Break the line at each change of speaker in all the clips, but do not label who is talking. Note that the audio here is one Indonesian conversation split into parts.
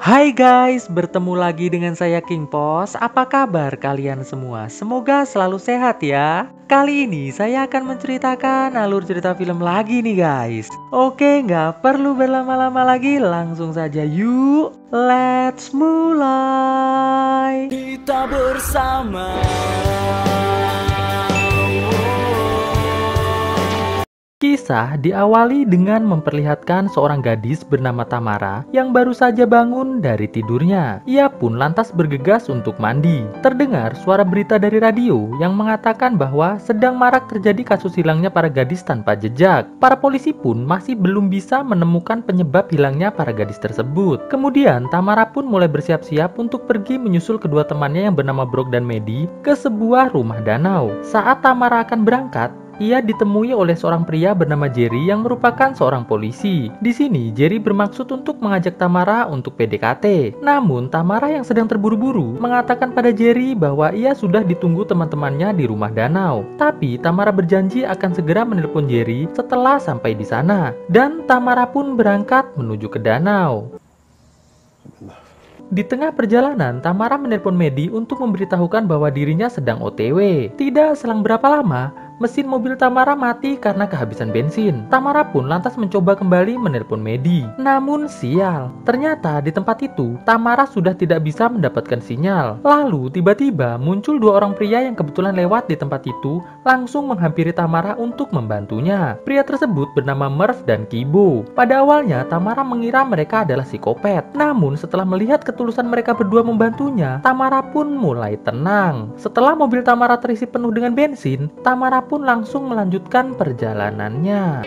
Hai guys, bertemu lagi dengan saya King Pos. Apa kabar kalian semua? Semoga selalu sehat ya. Kali ini saya akan menceritakan alur cerita film lagi nih guys. Oke, nggak perlu berlama-lama lagi, langsung saja yuk. Let's mulai.
Kita bersama.
Kisah diawali dengan memperlihatkan seorang gadis bernama Tamara yang baru saja bangun dari tidurnya. Ia pun lantas bergegas untuk mandi. Terdengar suara berita dari radio yang mengatakan bahwa sedang marak terjadi kasus hilangnya para gadis tanpa jejak. Para polisi pun masih belum bisa menemukan penyebab hilangnya para gadis tersebut. Kemudian Tamara pun mulai bersiap-siap untuk pergi menyusul kedua temannya yang bernama Brok dan Medi ke sebuah rumah danau. Saat Tamara akan berangkat, ia ditemui oleh seorang pria bernama Jerry yang merupakan seorang polisi. Di sini, Jerry bermaksud untuk mengajak Tamara untuk PDKT. Namun, Tamara yang sedang terburu-buru mengatakan pada Jerry bahwa ia sudah ditunggu teman-temannya di rumah danau. Tapi, Tamara berjanji akan segera menelpon Jerry setelah sampai di sana. Dan Tamara pun berangkat menuju ke danau. Di tengah perjalanan, Tamara menelpon Medi untuk memberitahukan bahwa dirinya sedang OTW. Tidak selang berapa lama, mesin mobil Tamara mati karena kehabisan bensin. Tamara pun lantas mencoba kembali menelpon Medi. Namun sial, ternyata di tempat itu Tamara sudah tidak bisa mendapatkan sinyal. Lalu tiba-tiba muncul dua orang pria yang kebetulan lewat di tempat itu, langsung menghampiri Tamara untuk membantunya. Pria tersebut bernama Murph dan Kibo. Pada awalnya Tamara mengira mereka adalah psikopat. Namun setelah melihat ketulusan mereka berdua membantunya, Tamara pun mulai tenang. Setelah mobil Tamara terisi penuh dengan bensin, Tamara pun langsung melanjutkan perjalanannya.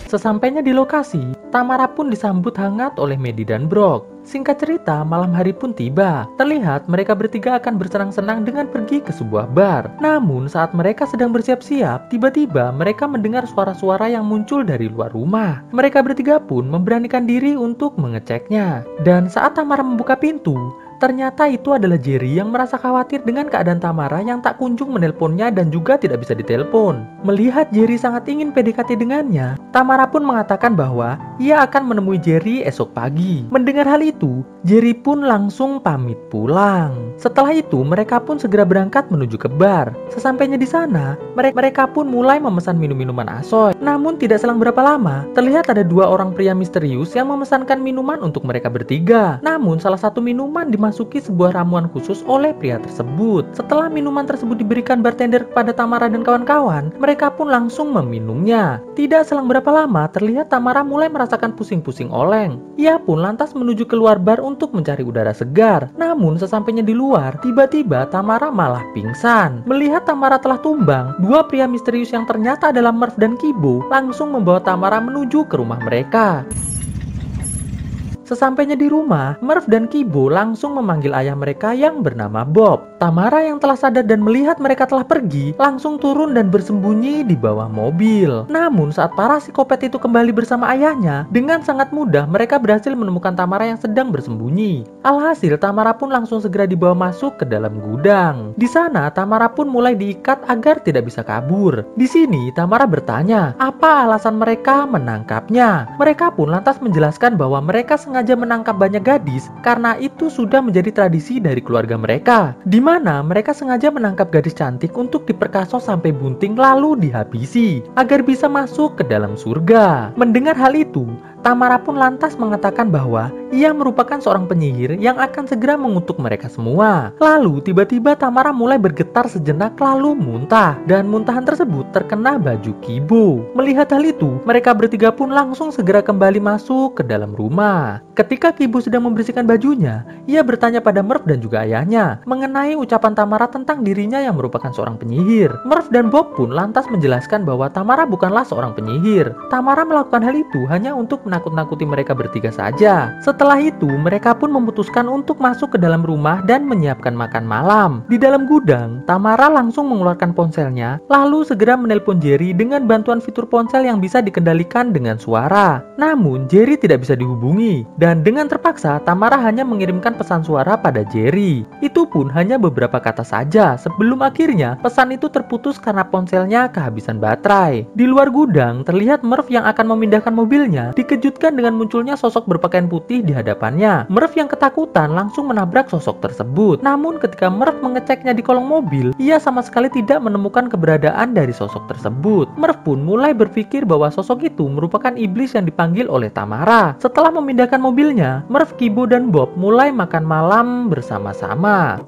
Sesampainya di lokasi, Tamara pun disambut hangat oleh Medi dan Brok. Singkat cerita, malam hari pun tiba. Terlihat mereka bertiga akan bersenang-senang dengan pergi ke sebuah bar. Namun saat mereka sedang bersiap-siap, tiba-tiba mereka mendengar suara-suara yang muncul dari luar rumah. Mereka bertiga pun memberanikan diri untuk mengeceknya. Dan saat Tamara membuka pintu, ternyata itu adalah Jerry yang merasa khawatir dengan keadaan Tamara yang tak kunjung menelponnya dan juga tidak bisa ditelepon. Melihat Jerry sangat ingin PDKT dengannya, Tamara pun mengatakan bahwa ia akan menemui Jerry esok pagi. Mendengar hal itu, Jerry pun langsung pamit pulang. Setelah itu, mereka pun segera berangkat menuju ke bar. Sesampainya di sana, mereka pun mulai memesan minum-minuman asoy. Namun tidak selang berapa lama, terlihat ada dua orang pria misterius yang memesankan minuman untuk mereka bertiga. Namun salah satu minuman dimasuki sebuah ramuan khusus oleh pria tersebut. Setelah minuman tersebut diberikan bartender kepada Tamara dan kawan-kawan, mereka pun langsung meminumnya. Tidak selang berapa lama, terlihat Tamara mulai merasakan pusing-pusing oleng. Ia pun lantas menuju keluar bar untuk mencari udara segar. Namun sesampainya di luar, tiba-tiba Tamara malah pingsan. Melihat Tamara telah tumbang, dua pria misterius yang ternyata adalah Murph dan Kibo langsung membawa Tamara menuju ke rumah mereka. Sesampainya di rumah, Murph dan Kibo langsung memanggil ayah mereka yang bernama Bob. Tamara yang telah sadar dan melihat mereka telah pergi, langsung turun dan bersembunyi di bawah mobil. Namun saat para psikopat itu kembali bersama ayahnya, dengan sangat mudah mereka berhasil menemukan Tamara yang sedang bersembunyi. Alhasil Tamara pun langsung segera dibawa masuk ke dalam gudang. Di sana Tamara pun mulai diikat agar tidak bisa kabur. Di sini Tamara bertanya, apa alasan mereka menangkapnya? Mereka pun lantas menjelaskan bahwa mereka sengaja menangkap banyak gadis karena itu sudah menjadi tradisi dari keluarga mereka, di mana mereka sengaja menangkap gadis cantik untuk diperkosa sampai bunting lalu dihabisi agar bisa masuk ke dalam surga. Mendengar hal itu, Tamara pun lantas mengatakan bahwa ia merupakan seorang penyihir yang akan segera mengutuk mereka semua. Lalu tiba-tiba Tamara mulai bergetar sejenak lalu muntah, dan muntahan tersebut terkena baju Kibo. Melihat hal itu, mereka bertiga pun langsung segera kembali masuk ke dalam rumah. Ketika Kibo sedang membersihkan bajunya, ia bertanya pada Murph dan juga ayahnya mengenai ucapan Tamara tentang dirinya yang merupakan seorang penyihir. Murph dan Bob pun lantas menjelaskan bahwa Tamara bukanlah seorang penyihir. Tamara melakukan hal itu hanya untuk menakut-nakuti mereka bertiga saja. Setelah itu, mereka pun memutuskan untuk masuk ke dalam rumah dan menyiapkan makan malam. Di dalam gudang, Tamara langsung mengeluarkan ponselnya, lalu segera menelpon Jerry dengan bantuan fitur ponsel yang bisa dikendalikan dengan suara. Namun, Jerry tidak bisa dihubungi, dan dengan terpaksa, Tamara hanya mengirimkan pesan suara pada Jerry. Itu pun hanya beberapa kata saja, sebelum akhirnya pesan itu terputus karena ponselnya kehabisan baterai. Di luar gudang, terlihat Murph yang akan memindahkan mobilnya dikejar dikejutkan dengan munculnya sosok berpakaian putih di hadapannya. Murph yang ketakutan langsung menabrak sosok tersebut. Namun ketika Murph mengeceknya di kolong mobil, ia sama sekali tidak menemukan keberadaan dari sosok tersebut. Murph pun mulai berpikir bahwa sosok itu merupakan iblis yang dipanggil oleh Tamara. Setelah memindahkan mobilnya, Murph, Kibo, dan Bob mulai makan malam bersama-sama.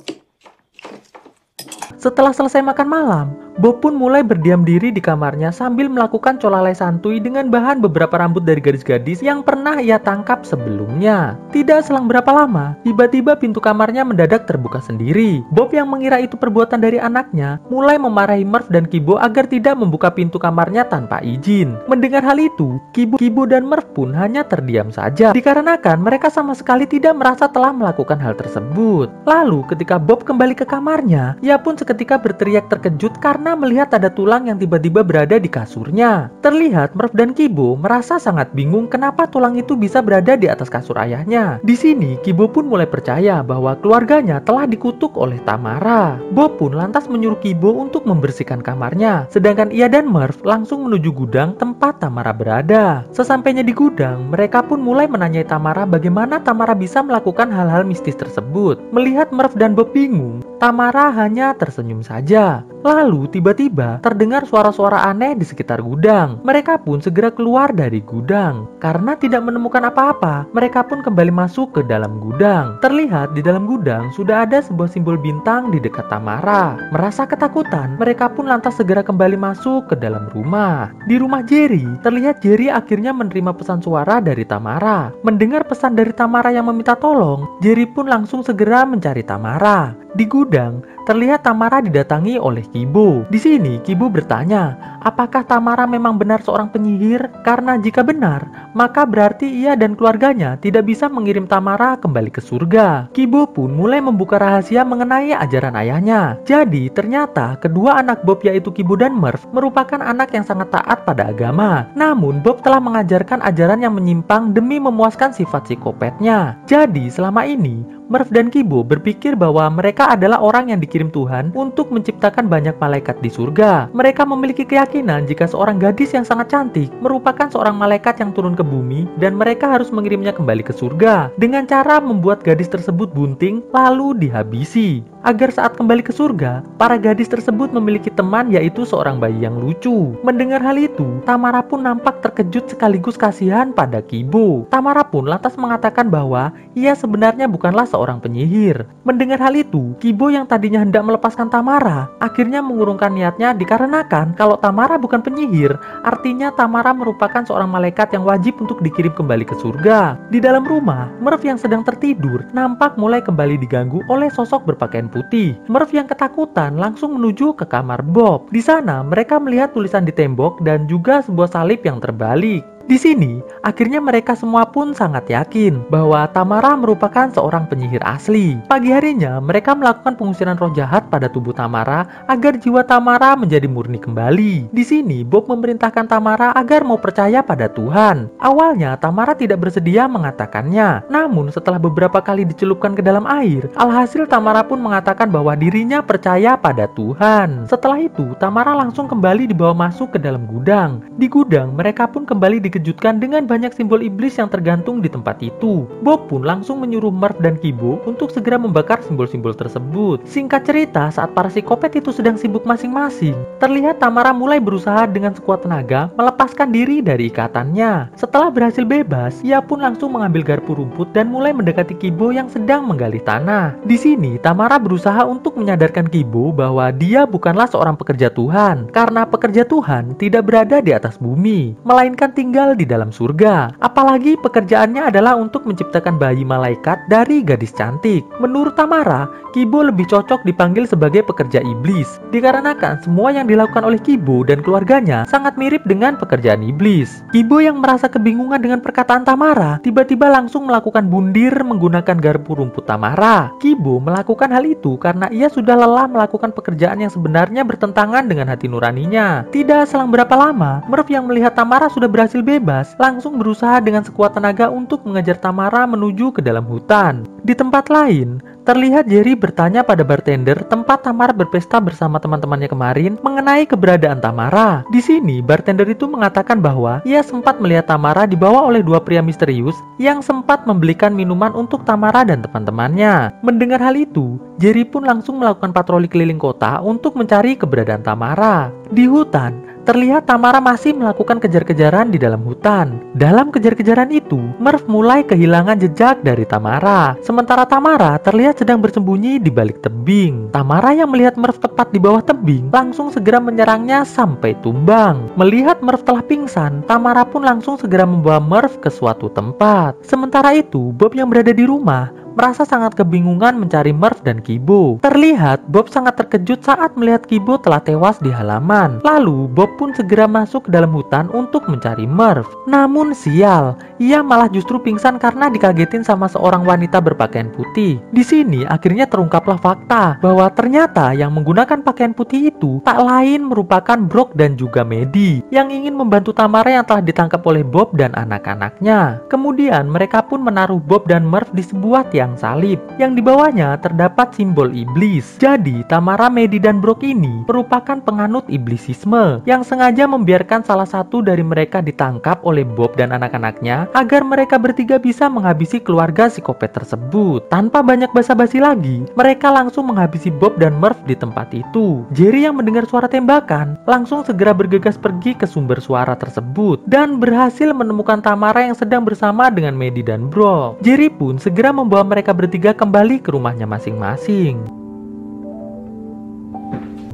Setelah selesai makan malam, Bob pun mulai berdiam diri di kamarnya sambil melakukan colalai santuy dengan bahan beberapa rambut dari gadis-gadis yang pernah ia tangkap sebelumnya. Tidak selang berapa lama, tiba-tiba pintu kamarnya mendadak terbuka sendiri. Bob yang mengira itu perbuatan dari anaknya, mulai memarahi Murph dan Kibo agar tidak membuka pintu kamarnya tanpa izin. Mendengar hal itu, Kibo dan Murph pun hanya terdiam saja, dikarenakan mereka sama sekali tidak merasa telah melakukan hal tersebut. Lalu ketika Bob kembali ke kamarnya, ia pun seketika berteriak terkejut karena melihat ada tulang yang tiba-tiba berada di kasurnya. Terlihat Murph dan Kibo merasa sangat bingung kenapa tulang itu bisa berada di atas kasur ayahnya. Di sini Kibo pun mulai percaya bahwa keluarganya telah dikutuk oleh Tamara. Bob pun lantas menyuruh Kibo untuk membersihkan kamarnya, sedangkan ia dan Murph langsung menuju gudang tempat Tamara berada. Sesampainya di gudang, mereka pun mulai menanyai Tamara bagaimana Tamara bisa melakukan hal-hal mistis tersebut. Melihat Murph dan Bob bingung, Tamara hanya tersenyum saja. Lalu tiba-tiba terdengar suara-suara aneh di sekitar gudang. Mereka pun segera keluar dari gudang. Karena tidak menemukan apa-apa, mereka pun kembali masuk ke dalam gudang. Terlihat di dalam gudang sudah ada sebuah simbol bintang di dekat Tamara. Merasa ketakutan, mereka pun lantas segera kembali masuk ke dalam rumah. Di rumah Jerry, terlihat Jerry akhirnya menerima pesan suara dari Tamara. Mendengar pesan dari Tamara yang meminta tolong, Jerry pun langsung segera mencari Tamara. Di gudang, terlihat Tamara didatangi oleh Kibo. Di sini Kibo bertanya, apakah Tamara memang benar seorang penyihir? Karena jika benar, maka berarti ia dan keluarganya tidak bisa mengirim Tamara kembali ke surga. Kibo pun mulai membuka rahasia mengenai ajaran ayahnya. Jadi ternyata kedua anak Bob yaitu Kibo dan Murph merupakan anak yang sangat taat pada agama. Namun Bob telah mengajarkan ajaran yang menyimpang demi memuaskan sifat psikopatnya. Jadi selama ini Murph dan Kibo berpikir bahwa mereka adalah orang yang dikirim Tuhan untuk menciptakan banyak malaikat di surga. Mereka memiliki keyakinan jika seorang gadis yang sangat cantik merupakan seorang malaikat yang turun ke bumi dan mereka harus mengirimnya kembali ke surga dengan cara membuat gadis tersebut bunting lalu dihabisi. Agar saat kembali ke surga, para gadis tersebut memiliki teman yaitu seorang bayi yang lucu. Mendengar hal itu, Tamara pun nampak terkejut sekaligus kasihan pada Kibo. Tamara pun lantas mengatakan bahwa ia sebenarnya bukanlah seorang penyihir. Mendengar hal itu, Kibo yang tadinya hendak melepaskan Tamara, akhirnya mengurungkan niatnya dikarenakan kalau Tamara bukan penyihir, artinya Tamara merupakan seorang malaikat yang wajib untuk dikirim kembali ke surga. Di dalam rumah, Murph yang sedang tertidur nampak mulai kembali diganggu oleh sosok berpakaian putih. Murph yang ketakutan langsung menuju ke kamar Bob. Di sana mereka melihat tulisan di tembok dan juga sebuah salib yang terbalik. Di sini, akhirnya mereka semua pun sangat yakin bahwa Tamara merupakan seorang penyihir asli. Pagi harinya, mereka melakukan pengusiran roh jahat pada tubuh Tamara agar jiwa Tamara menjadi murni kembali. Di sini, Bob memerintahkan Tamara agar mau percaya pada Tuhan. Awalnya, Tamara tidak bersedia mengatakannya. Namun, setelah beberapa kali dicelupkan ke dalam air, alhasil Tamara pun mengatakan bahwa dirinya percaya pada Tuhan. Setelah itu, Tamara langsung kembali dibawa masuk ke dalam gudang. Di gudang, mereka pun kembali dikejutkan dengan banyak simbol iblis yang tergantung di tempat itu. Bob pun langsung menyuruh Murph dan Kibo untuk segera membakar simbol-simbol tersebut. Singkat cerita, saat para psikopat itu sedang sibuk masing-masing, terlihat Tamara mulai berusaha dengan sekuat tenaga melepaskan diri dari ikatannya. Setelah berhasil bebas, ia pun langsung mengambil garpu rumput dan mulai mendekati Kibo yang sedang menggali tanah. Di sini, Tamara berusaha untuk menyadarkan Kibo bahwa dia bukanlah seorang pekerja Tuhan, karena pekerja Tuhan tidak berada di atas bumi, melainkan tinggal di dalam surga. Apalagi pekerjaannya adalah untuk menciptakan bayi malaikat dari gadis cantik. Menurut Tamara, Kibo lebih cocok dipanggil sebagai pekerja iblis, dikarenakan semua yang dilakukan oleh Kibo dan keluarganya sangat mirip dengan pekerjaan iblis. Kibo yang merasa kebingungan dengan perkataan Tamara, tiba-tiba langsung melakukan bundir menggunakan garpu rumput Tamara. Kibo melakukan hal itu karena ia sudah lelah melakukan pekerjaan yang sebenarnya bertentangan dengan hati nuraninya. Tidak selang berapa lama, Murph yang melihat Tamara sudah berhasil bebas, langsung berusaha dengan sekuat tenaga untuk mengejar Tamara menuju ke dalam hutan. Di tempat lain, terlihat Jerry bertanya pada bartender tempat Tamara berpesta bersama teman-temannya kemarin mengenai keberadaan Tamara. Di sini, bartender itu mengatakan bahwa ia sempat melihat Tamara dibawa oleh dua pria misterius yang sempat membelikan minuman untuk Tamara dan teman-temannya. Mendengar hal itu, Jerry pun langsung melakukan patroli keliling kota untuk mencari keberadaan Tamara. Di hutan, terlihat Tamara masih melakukan kejar-kejaran di dalam hutan. Dalam kejar-kejaran itu, Murph mulai kehilangan jejak dari Tamara. Sementara Tamara terlihat sedang bersembunyi di balik tebing. Tamara yang melihat Murph tepat di bawah tebing langsung segera menyerangnya sampai tumbang. Melihat Murph telah pingsan, Tamara pun langsung segera membawa Murph ke suatu tempat. Sementara itu, Bob yang berada di rumah merasa sangat kebingungan mencari Murph dan Kibo. Terlihat Bob sangat terkejut saat melihat Kibo telah tewas di halaman. Lalu Bob pun segera masuk ke dalam hutan untuk mencari Murph. Namun sial, ia malah justru pingsan karena dikagetin sama seorang wanita berpakaian putih. Di sini akhirnya terungkaplah fakta bahwa ternyata yang menggunakan pakaian putih itu tak lain merupakan Brock dan juga Maddie yang ingin membantu Tamara yang telah ditangkap oleh Bob dan anak-anaknya. Kemudian mereka pun menaruh Bob dan Murph di sebuah tiang salib yang di bawahnya terdapat simbol iblis. Jadi Tamara, Maddie dan Brock ini merupakan penganut iblisisme yang sengaja membiarkan salah satu dari mereka ditangkap oleh Bob dan anak-anaknya agar mereka bertiga bisa menghabisi keluarga psikopat tersebut. Tanpa banyak basa-basi lagi, mereka langsung menghabisi Bob dan Murph di tempat itu. Jerry yang mendengar suara tembakan langsung segera bergegas pergi ke sumber suara tersebut dan berhasil menemukan Tamara yang sedang bersama dengan Maddie dan Brock. Jerry pun segera membawa mereka bertiga kembali ke rumahnya masing-masing.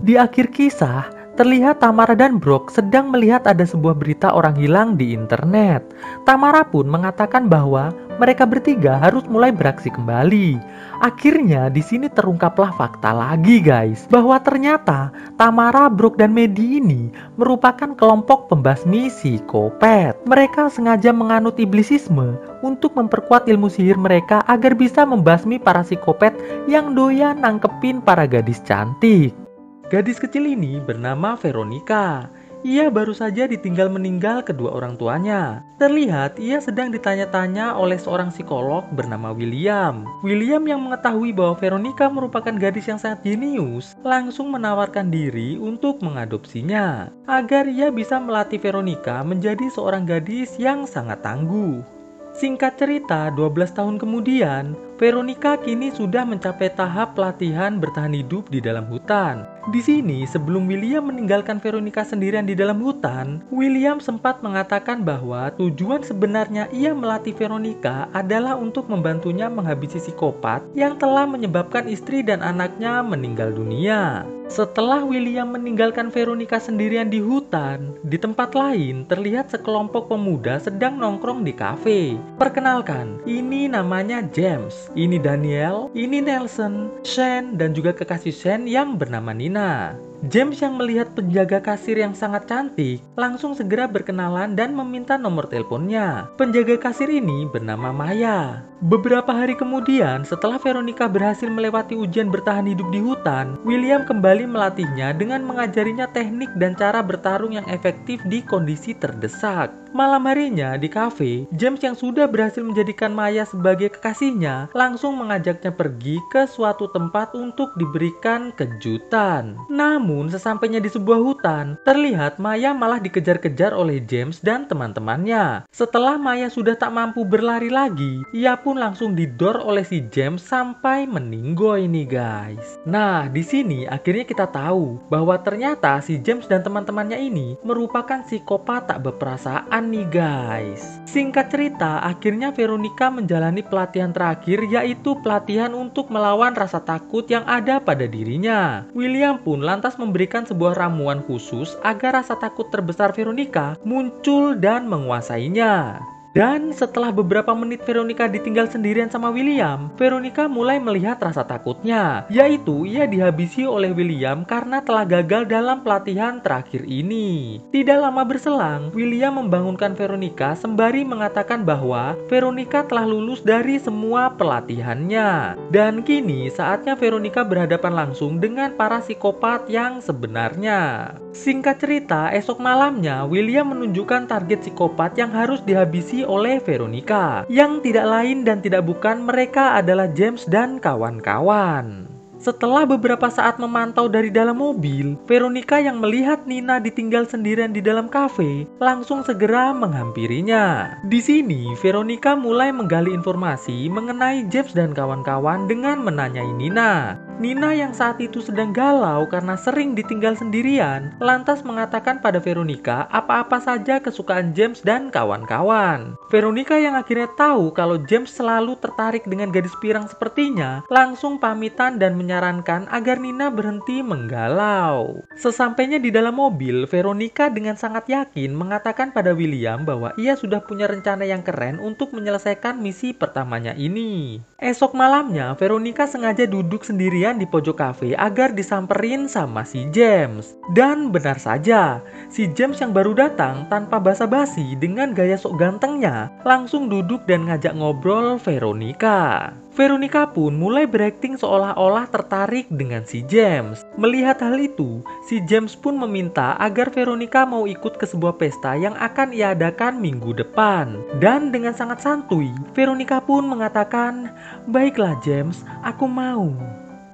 Di akhir kisah, terlihat Tamara dan Brock sedang melihat ada sebuah berita orang hilang di internet. Tamara pun mengatakan bahwa mereka bertiga harus mulai beraksi kembali. Akhirnya di sini terungkaplah fakta lagi guys, bahwa ternyata Tamara, Brock dan Maddie ini merupakan kelompok pembasmi psikopat. Mereka sengaja menganut iblisisme untuk memperkuat ilmu sihir mereka agar bisa membasmi para psikopat yang doyan nangkepin para gadis cantik. Gadis kecil ini bernama Veronica. Ia baru saja ditinggal meninggal kedua orang tuanya. Terlihat ia sedang ditanya-tanya oleh seorang psikolog bernama William. William yang mengetahui bahwa Veronica merupakan gadis yang sangat jenius, langsung menawarkan diri untuk mengadopsinya, agar ia bisa melatih Veronica menjadi seorang gadis yang sangat tangguh. Singkat cerita, 12 tahun kemudian, Veronica kini sudah mencapai tahap pelatihan bertahan hidup di dalam hutan. Di sini, sebelum William meninggalkan Veronica sendirian di dalam hutan, William sempat mengatakan bahwa tujuan sebenarnya ia melatih Veronica adalah untuk membantunya menghabisi psikopat yang telah menyebabkan istri dan anaknya meninggal dunia. Setelah William meninggalkan Veronica sendirian di hutan, di tempat lain terlihat sekelompok pemuda sedang nongkrong di kafe. Perkenalkan, ini namanya James, ini Daniel, ini Nelson, Shane, dan juga kekasih Shane yang bernama Nina. James yang melihat penjaga kasir yang sangat cantik langsung segera berkenalan dan meminta nomor teleponnya. Penjaga kasir ini bernama Maya. Beberapa hari kemudian, setelah Veronica berhasil melewati ujian bertahan hidup di hutan, William kembali melatihnya dengan mengajarinya teknik dan cara bertarung yang efektif di kondisi terdesak. Malam harinya di kafe, James yang sudah berhasil menjadikan Maya sebagai kekasihnya langsung mengajaknya pergi ke suatu tempat untuk diberikan kejutan. Namun sesampainya di sebuah hutan, terlihat Maya malah dikejar-kejar oleh James dan teman-temannya. Setelah Maya sudah tak mampu berlari lagi, ia pun langsung didor oleh si James sampai meninggoy nih guys. Nah, di sini akhirnya kita tahu bahwa ternyata si James dan teman-temannya ini merupakan psikopat tak berperasaan nih guys. Singkat cerita, akhirnya Veronica menjalani pelatihan terakhir, yaitu pelatihan untuk melawan rasa takut yang ada pada dirinya. William pun lantas memberikan sebuah ramuan khusus agar rasa takut terbesar Veronica muncul dan menguasainya. Dan setelah beberapa menit Veronica ditinggal sendirian sama William, Veronica mulai melihat rasa takutnya, yaitu ia dihabisi oleh William karena telah gagal dalam pelatihan terakhir ini. Tidak lama berselang, William membangunkan Veronica sembari mengatakan bahwa Veronica telah lulus dari semua pelatihannya. Dan kini saatnya Veronica berhadapan langsung dengan para psikopat yang sebenarnya. Singkat cerita, esok malamnya William menunjukkan target psikopat yang harus dihabisi dihabisi oleh Veronica, yang tidak lain dan tidak bukan mereka adalah James dan kawan-kawan. Setelah beberapa saat memantau dari dalam mobil, Veronica yang melihat Nina ditinggal sendirian di dalam kafe langsung segera menghampirinya. Di sini, Veronica mulai menggali informasi mengenai James dan kawan-kawan dengan menanyai Nina. Nina yang saat itu sedang galau karena sering ditinggal sendirian, lantas mengatakan pada Veronica apa-apa saja kesukaan James dan kawan-kawan. Veronica yang akhirnya tahu kalau James selalu tertarik dengan gadis pirang sepertinya, langsung pamitan dan menyarankan agar Nina berhenti menggalau. Sesampainya di dalam mobil, Veronica dengan sangat yakin mengatakan pada William bahwa ia sudah punya rencana yang keren untuk menyelesaikan misi pertamanya ini. Esok malamnya, Veronica sengaja duduk sendirian di pojok kafe agar disamperin sama si James. Dan benar saja, si James yang baru datang tanpa basa-basi dengan gaya sok gantengnya langsung duduk dan ngajak ngobrol Veronica. Veronica pun mulai berakting seolah-olah tertarik dengan si James. Melihat hal itu, si James pun meminta agar Veronica mau ikut ke sebuah pesta yang akan ia adakan minggu depan. Dan dengan sangat santuy, Veronica pun mengatakan, "Baiklah James, aku mau."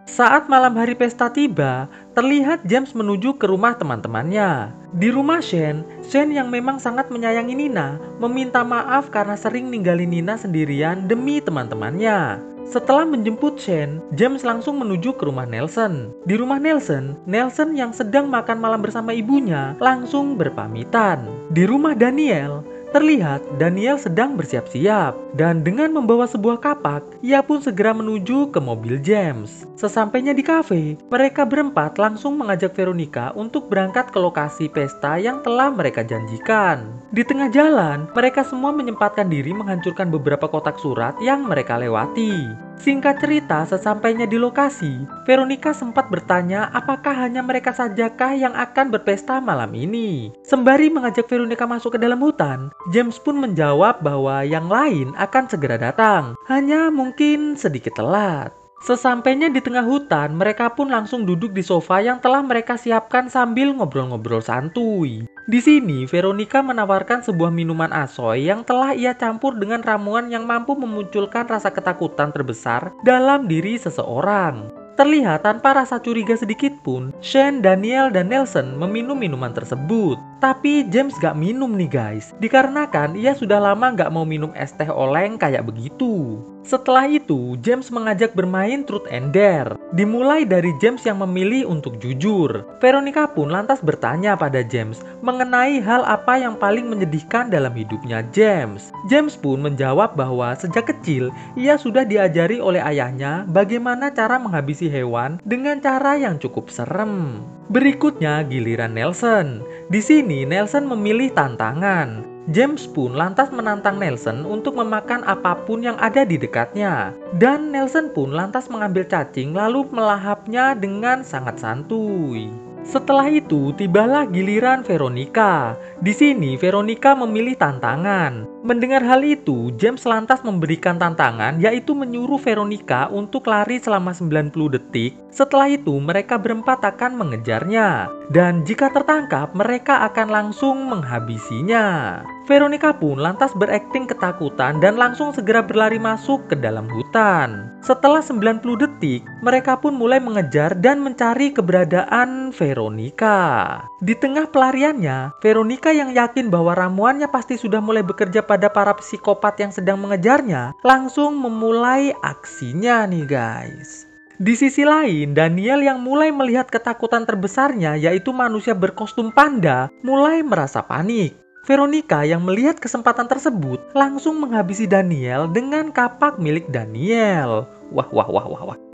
Saat malam hari pesta tiba, terlihat James menuju ke rumah teman-temannya. Di rumah Shane yang memang sangat menyayangi Nina, meminta maaf karena sering ninggalin Nina sendirian demi teman-temannya. Setelah menjemput Shane, James langsung menuju ke rumah Nelson. Di rumah Nelson yang sedang makan malam bersama ibunya langsung berpamitan. Di rumah Daniel, terlihat Daniel sedang bersiap-siap dan dengan membawa sebuah kapak, ia pun segera menuju ke mobil James. Sesampainya di kafe, mereka berempat langsung mengajak Veronica untuk berangkat ke lokasi pesta yang telah mereka janjikan. Di tengah jalan, mereka semua menyempatkan diri menghancurkan beberapa kotak surat yang mereka lewati. Singkat cerita, sesampainya di lokasi, Veronica sempat bertanya apakah hanya mereka sajakah yang akan berpesta malam ini. Sembari mengajak Veronica masuk ke dalam hutan, James pun menjawab bahwa yang lain akan segera datang, hanya mungkin sedikit telat. Sesampainya di tengah hutan, mereka pun langsung duduk di sofa yang telah mereka siapkan sambil ngobrol-ngobrol santuy. Di sini, Veronica menawarkan sebuah minuman asoy yang telah ia campur dengan ramuan yang mampu memunculkan rasa ketakutan terbesar dalam diri seseorang. Terlihat tanpa rasa curiga sedikit pun, Shane, Daniel, dan Nelson meminum minuman tersebut. Tapi James gak minum nih guys, dikarenakan ia sudah lama gak mau minum es teh oleng kayak begitu. Setelah itu, James mengajak bermain Truth and Dare. Dimulai dari James yang memilih untuk jujur. Veronica pun lantas bertanya pada James mengenai hal apa yang paling menyedihkan dalam hidupnya James. James pun menjawab bahwa sejak kecil ia sudah diajari oleh ayahnya bagaimana cara menghabisi hewan dengan cara yang cukup serem. Berikutnya giliran Nelson. Di sini Nelson memilih tantangan. James pun lantas menantang Nelson untuk memakan apapun yang ada di dekatnya. Dan Nelson pun lantas mengambil cacing lalu melahapnya dengan sangat santuy. Setelah itu, tibalah giliran Veronica. Di sini, Veronica memilih tantangan. Mendengar hal itu, James lantas memberikan tantangan, yaitu menyuruh Veronica untuk lari selama 90 detik. Setelah itu, mereka berempat akan mengejarnya. Dan jika tertangkap, mereka akan langsung menghabisinya. Veronica pun lantas berakting ketakutan dan langsung segera berlari masuk ke dalam hutan. Setelah 90 detik, mereka pun mulai mengejar dan mencari keberadaan Veronica. Di tengah pelariannya, Veronica yang yakin bahwa ramuannya pasti sudah mulai bekerja pada para psikopat yang sedang mengejarnya, langsung memulai aksinya nih guys. Di sisi lain, Daniel yang mulai melihat ketakutan terbesarnya yaitu manusia berkostum panda, mulai merasa panik. Veronica yang melihat kesempatan tersebut langsung menghabisi Daniel dengan kapak milik Daniel. Wah.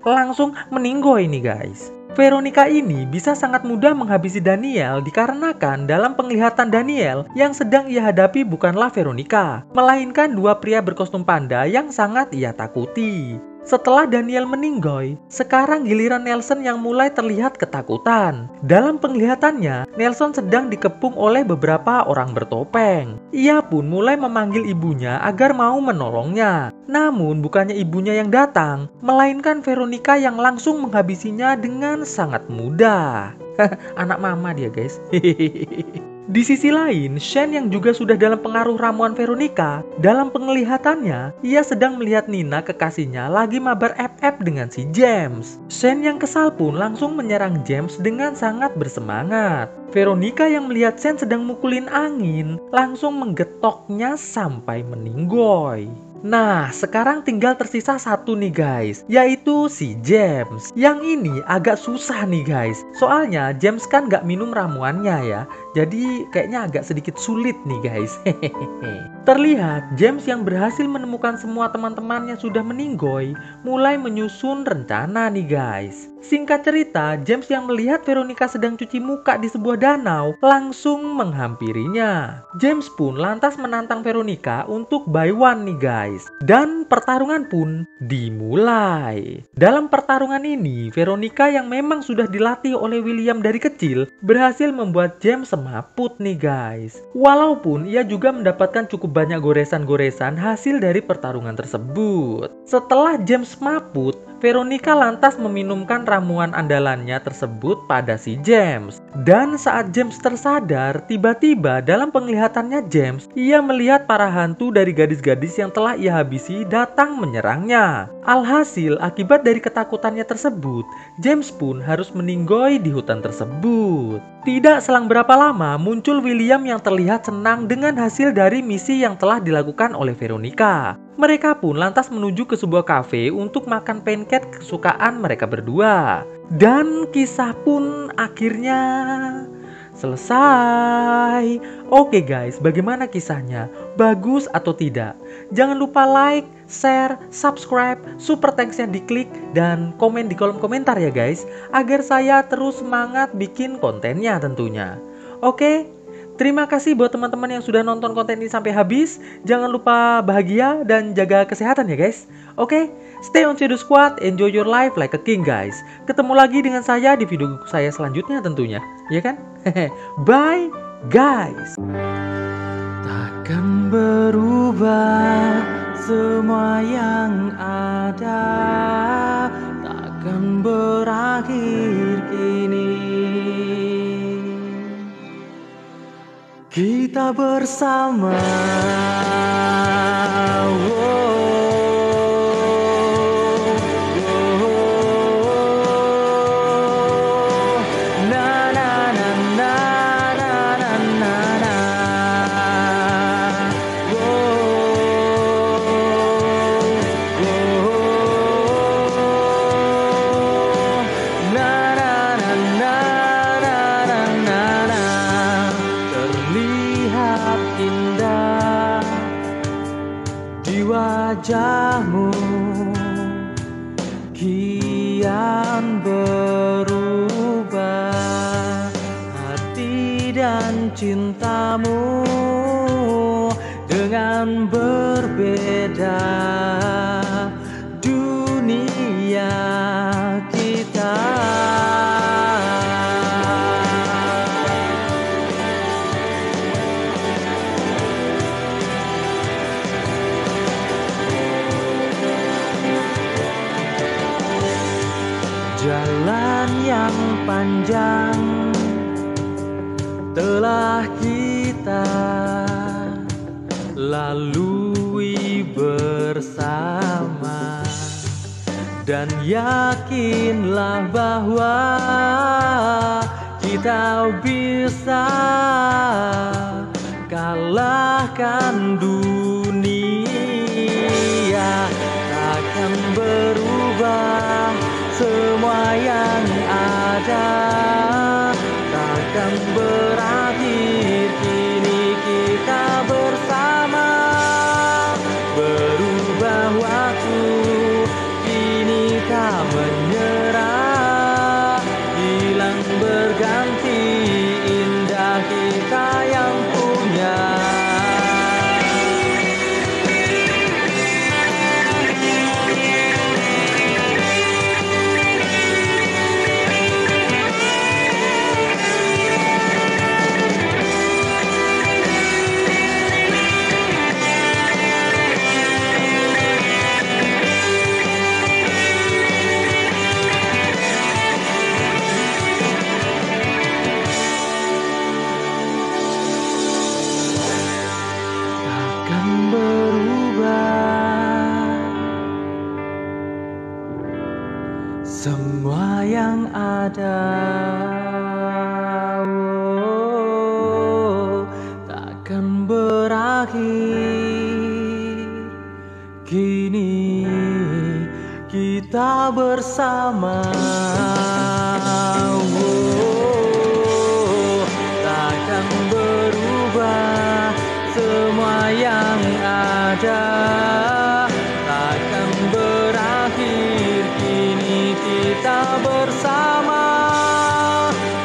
Langsung meninggoy nih guys. Veronica ini bisa sangat mudah menghabisi Daniel dikarenakan dalam penglihatan Daniel yang sedang ia hadapi bukanlah Veronica, melainkan dua pria berkostum panda yang sangat ia takuti. Setelah Daniel meninggoy, sekarang giliran Nelson yang mulai terlihat ketakutan. Dalam penglihatannya, Nelson sedang dikepung oleh beberapa orang bertopeng. Ia pun mulai memanggil ibunya agar mau menolongnya. Namun bukannya ibunya yang datang, melainkan Veronica yang langsung menghabisinya dengan sangat mudah. Anak mama dia guys. Di sisi lain, Shen yang juga sudah dalam pengaruh ramuan Veronica, dalam penglihatannya, ia sedang melihat Nina kekasihnya lagi mabar FF dengan si James. Shen yang kesal pun langsung menyerang James dengan sangat bersemangat. Veronica yang melihat Shen sedang mukulin angin, langsung menggetoknya sampai meninggoy. Nah, sekarang tinggal tersisa satu nih guys, yaitu si James. Yang ini agak susah nih guys, soalnya James kan gak minum ramuannya ya. Jadi kayaknya agak sedikit sulit nih guys. Terlihat James yang berhasil menemukan semua teman-temannya sudah meninggoy, mulai menyusun rencana nih guys. Singkat cerita, James yang melihat Veronica sedang cuci muka di sebuah danau, langsung menghampirinya. James pun lantas menantang Veronica untuk buy one nih guys. Dan pertarungan pun dimulai. Dalam pertarungan ini, Veronica yang memang sudah dilatih oleh William dari kecil, berhasil membuat James semaput nih guys. Walaupun ia juga mendapatkan cukup banyak goresan-goresan hasil dari pertarungan tersebut. Setelah James maput, Veronica lantas meminumkan ramuan andalannya tersebut pada si James. Dan saat James tersadar, tiba-tiba dalam penglihatannya James, ia melihat para hantu dari gadis-gadis yang telah ia habisi datang menyerangnya. Alhasil, akibat dari ketakutannya tersebut, James pun harus meninggoy di hutan tersebut. Tidak selang berapa lama, muncul William yang terlihat senang dengan hasil dari misi yang telah dilakukan oleh Veronica. Mereka pun lantas menuju ke sebuah kafe untuk makan pancake kesukaan mereka berdua. Dan kisah pun akhirnya selesai. Oke guys, bagaimana kisahnya? Bagus atau tidak? Jangan lupa like, share, subscribe, super thanks-nya diklik, dan komen di kolom komentar ya guys, agar saya terus semangat bikin kontennya tentunya. Oke? Terima kasih buat teman-teman yang sudah nonton konten ini sampai habis. Jangan lupa bahagia dan jaga kesehatan ya guys. Oke, stay on Shadow Squad, enjoy your life like a king guys. Ketemu lagi dengan saya di video saya selanjutnya tentunya, ya kan? Bye guys.
Takkan berubah semua yang ada, takkan berakhir kini. Kita bersama. Indah di wajahmu, kian berubah hati dan cintamu dengan berbeda dunia kita. Jalan yang panjang telah kita lalui bersama, dan yakinlah bahwa kita bisa kalahkan dunia. Takkan berubah semua yang ada, takkan berakhir kini kita bersama. Berubah waktu, kini tak menyerah, hilang berganti indah kita yang punya. Semua yang ada takkan berakhir. Kini kita bersama, takkan berubah. Semua yang ada takkan berakhir. Kini kita bersama,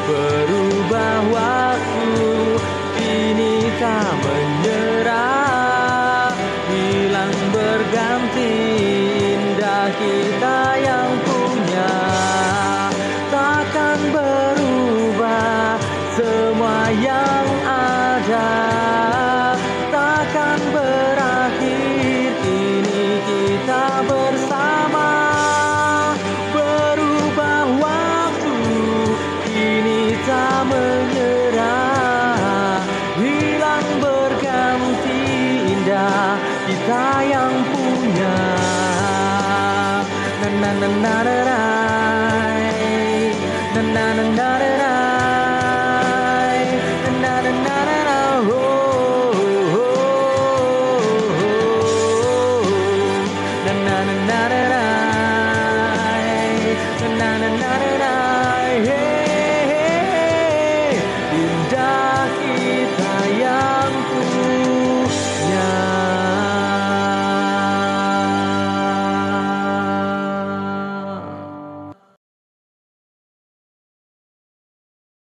berubah waktu. Kini tak menyerah, hilang berganti. Indah kita yang punya, takkan berubah. Semua yang ada takkan berakhir. Kini kita bersama, berubah waktu. Kini tak menyerah, hilang berganti. Indah kita yang punya. Na na na na na na.